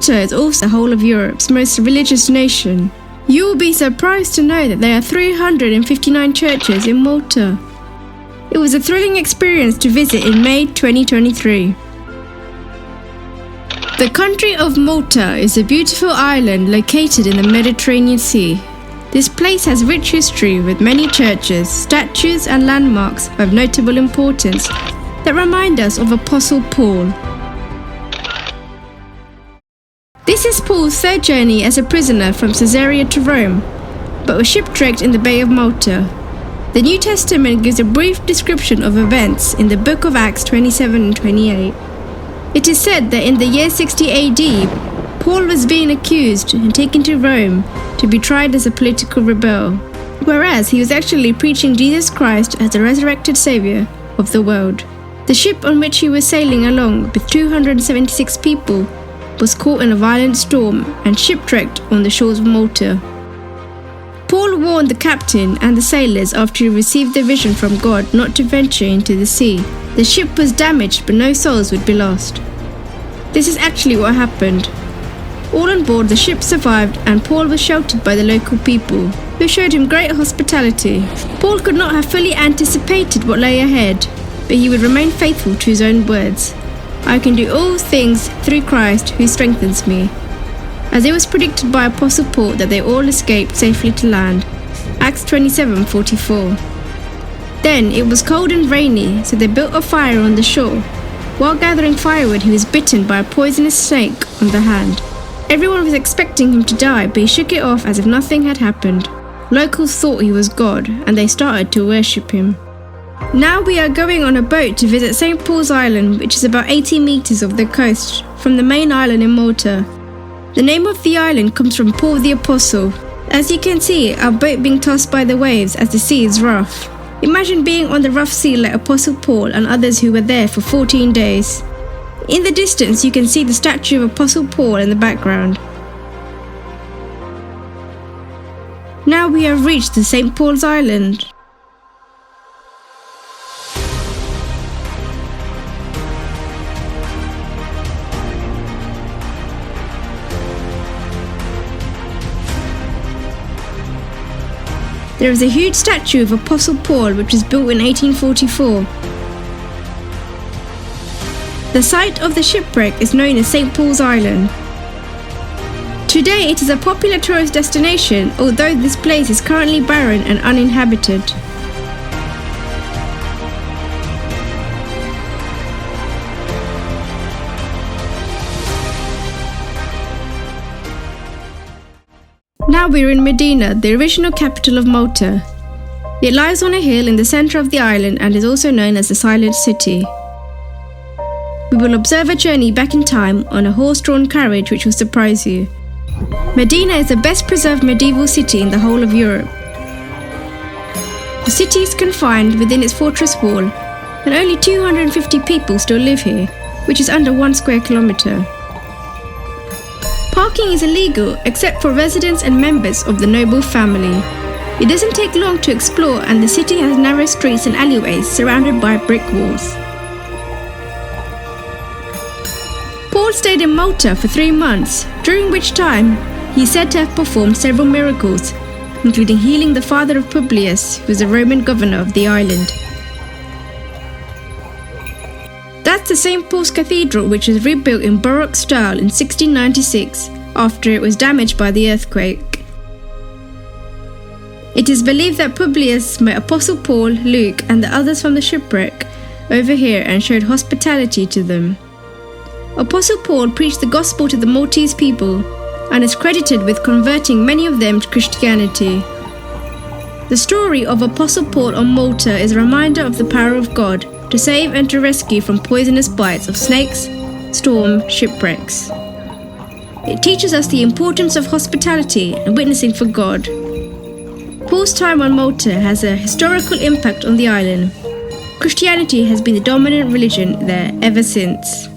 Malta is also the whole of Europe's most religious nation. You will be surprised to know that there are 359 churches in Malta. It was a thrilling experience to visit in May 2023. The country of Malta is a beautiful island located in the Mediterranean Sea. This place has rich history with many churches, statues and landmarks of notable importance that remind us of Apostle Paul. This is Paul's third journey as a prisoner from Caesarea to Rome, but was shipwrecked in the Bay of Malta. The New Testament gives a brief description of events in the book of Acts 27 and 28. It is said that in the year 60 AD, Paul was being accused and taken to Rome to be tried as a political rebel, whereas he was actually preaching Jesus Christ as the resurrected Saviour of the world. The ship on which he was sailing along with 276 people was caught in a violent storm and shipwrecked on the shores of Malta. Paul warned the captain and the sailors after he received the vision from God not to venture into the sea. The ship was damaged but no souls would be lost. This is actually what happened. All on board the ship survived and Paul was sheltered by the local people, who showed him great hospitality. Paul could not have fully anticipated what lay ahead, but he would remain faithful to his own words. I can do all things through Christ who strengthens me. As it was predicted by Apostle Paul that they all escaped safely to land. Acts 27:44. Then it was cold and rainy, so they built a fire on the shore. While gathering firewood, he was bitten by a poisonous snake on the hand. Everyone was expecting him to die, but he shook it off as if nothing had happened. Locals thought he was God, and they started to worship him. Now we are going on a boat to visit St. Paul's Island, which is about 80 meters off the coast from the main island in Malta. The name of the island comes from Paul the Apostle. As you can see, our boat being tossed by the waves as the sea is rough. Imagine being on the rough sea like Apostle Paul and others who were there for 14 days. In the distance you can see the statue of Apostle Paul in the background. Now we have reached the St. Paul's Island. There is a huge statue of Apostle Paul which was built in 1844. The site of the shipwreck is known as St. Paul's Island. Today it is a popular tourist destination, although this place is currently barren and uninhabited. Now we're in Medina, the original capital of Malta. It lies on a hill in the centre of the island and is also known as the Silent City. We will observe a journey back in time on a horse-drawn carriage which will surprise you. Medina is the best preserved medieval city in the whole of Europe. The city is confined within its fortress wall, and only 250 people still live here, which is under 1 square kilometre. Parking is illegal except for residents and members of the noble family. It doesn't take long to explore, and the city has narrow streets and alleyways surrounded by brick walls. Paul stayed in Malta for 3 months, during which time he is said to have performed several miracles, including healing the father of Publius, who was the Roman governor of the island. That's the St. Paul's Cathedral, which was rebuilt in Baroque style in 1696 after it was damaged by the earthquake. It is believed that Publius met Apostle Paul, Luke and the others from the shipwreck over here and showed hospitality to them. Apostle Paul preached the gospel to the Maltese people and is credited with converting many of them to Christianity. The story of Apostle Paul on Malta is a reminder of the power of God to save and to rescue from poisonous bites of snakes, storm, shipwrecks. It teaches us the importance of hospitality and witnessing for God. Paul's time on Malta has a historical impact on the island. Christianity has been the dominant religion there ever since.